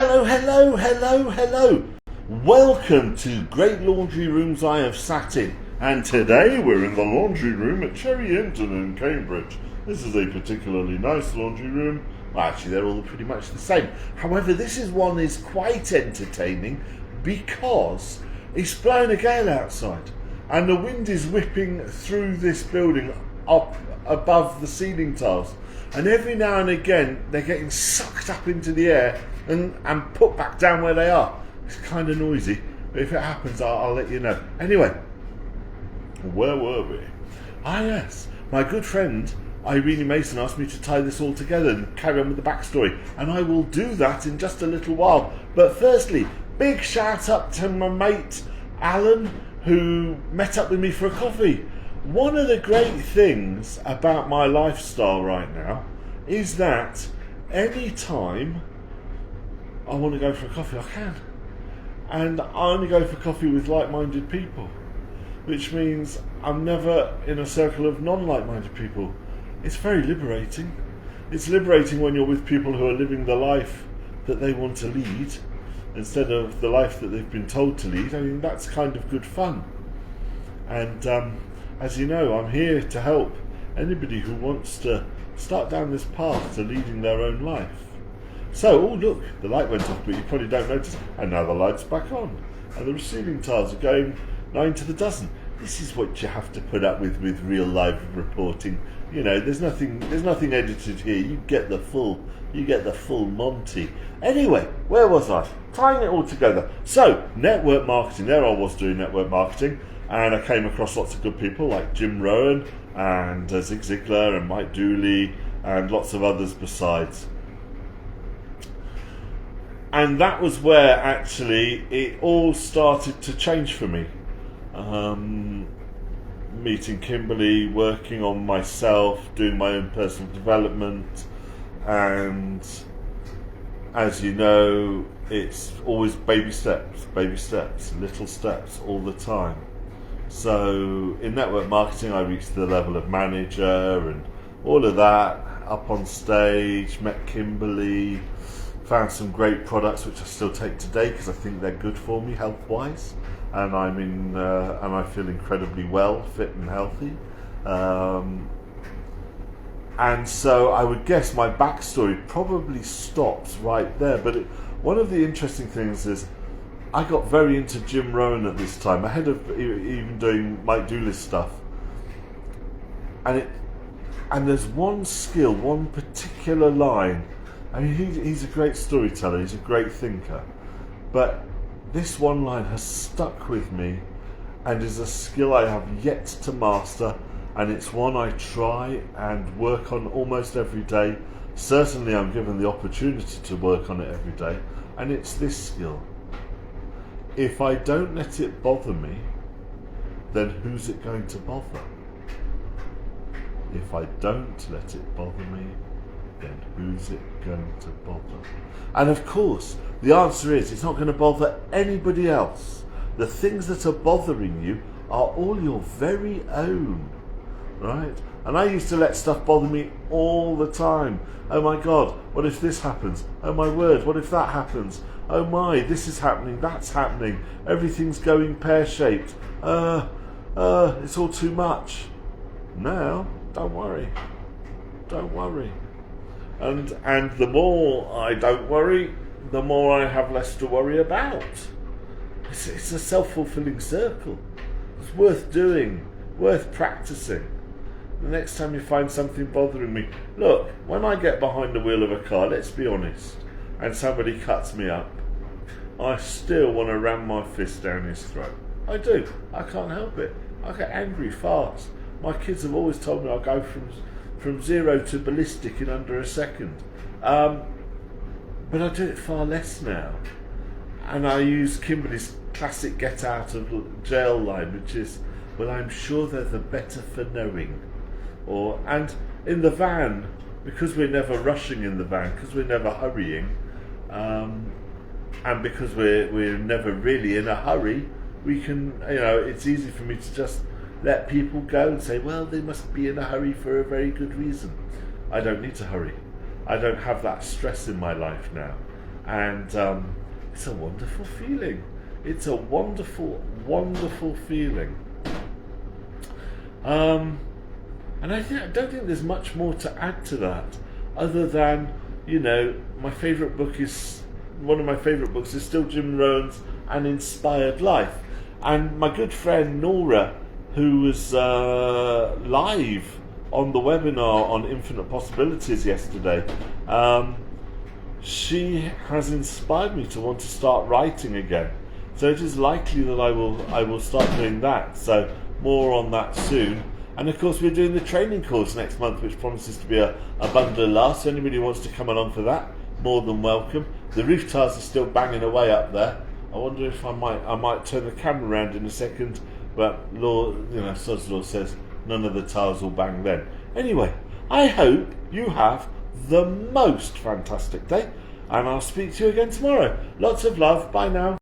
Hello, hello, hello, hello. Welcome to Great Laundry Rooms I Have Sat In. And today we're in the laundry room at Cherry Hinton in Cambridge. This is a particularly nice laundry room. Well, actually, they're all pretty much the same. However, this one is quite entertaining because it's blowing a gale outside. And the wind is whipping through this building up above the ceiling tiles. And every now and again, they're getting sucked up into the air and put back down where they are. It's kind of noisy, but if it happens, I'll let you know. Anyway, where were we? Yes, my good friend Irene Mason asked me to tie this all together and carry on with the backstory, and I will do that in just a little while. But firstly, big shout out to my mate Alan, who met up with me for a coffee. One of the great things about my lifestyle right now is that any time I want to go for a coffee, I can. And I only go for coffee with like-minded people, which means I'm never in a circle of non-like-minded people. It's very liberating. It's liberating when you're with people who are living the life that they want to lead instead of the life that they've been told to lead. I mean, that's kind of good fun. And as you know, I'm here to help anybody who wants to start down this path to leading their own life. So, oh look, the light went off, but you probably don't notice. And now the light's back on. And the receiving tiles are going 9 to the dozen. This is what you have to put up with real live reporting. You know, there's nothing edited here. You get the full Monty. Anyway, where was I? Tying it all together. So, network marketing. There I was doing network marketing. And I came across lots of good people like Jim Rohn and Zig Ziglar and Mike Dooley and lots of others besides. And that was where actually it all started to change for me. Meeting Kimberly, working on myself, doing my own personal development, and as you know, it's always baby steps, little steps all the time. So in network marketing, I reached the level of manager and all of that, up on stage, met Kimberly, found some great products which I still take today because I think they're good for me health-wise, and and I feel incredibly well, fit and healthy. And so I would guess my backstory probably stops right there. But one of the interesting things is I got very into Jim Rohn at this time, ahead of even doing Mike Dooley's stuff. And there's one skill, one particular line. I mean, he's a great storyteller, he's a great thinker. But this one line has stuck with me and is a skill I have yet to master. And it's one I try and work on almost every day. Certainly I'm given the opportunity to work on it every day. And it's this skill. If I don't let it bother me, then who's it going to bother? If I don't let it bother me, then who's it going to bother? And of course, the answer is it's not going to bother anybody else. The things that are bothering you are all your very own, right? And I used to let stuff bother me all the time. Oh my God, what if this happens? Oh my word, what if that happens? Oh my, this is happening, that's happening, everything's going pear-shaped. It's all too much. Now, don't worry. And the more I don't worry, the more I have less to worry about. It's a self-fulfilling circle. It's worth doing, worth practicing. The next time you find something bothering me, look, when I get behind the wheel of a car, let's be honest, and somebody cuts me up, I still want to ram my fist down his throat. I do. I can't help it. I get angry fast. My kids have always told me I'll go from 0 to ballistic in under a second. But I do it far less now. And I use Kimberly's classic get out of jail line, which is, well, I'm sure they're the better for knowing. And in the van, because we're never rushing in the van, because we're never hurrying, and because we're never really in a hurry, we can, it's easy for me to just let people go and say, well, they must be in a hurry for a very good reason. I don't need to hurry. I don't have that stress in my life now. and it's a wonderful feeling. It's a wonderful, wonderful feeling. And I don't think there's much more to add to that, other than, my favourite book is, one of my favourite books is still Jim Rohn's An Inspired Life. And my good friend Nora, who was live on the webinar on Infinite Possibilities yesterday, she has inspired me to want to start writing again. So it is likely that I will start doing that. So more on that soon. And of course we're doing the training course next month, which promises to be a bundle of laughs. So anybody who wants to come along for that, more than welcome. The roof tiles are still banging away up there. I wonder if I might turn the camera around in a second, but Sod's Law says none of the tiles will bang then. Anyway, I hope you have the most fantastic day, and I'll speak to you again tomorrow. Lots of love. Bye now.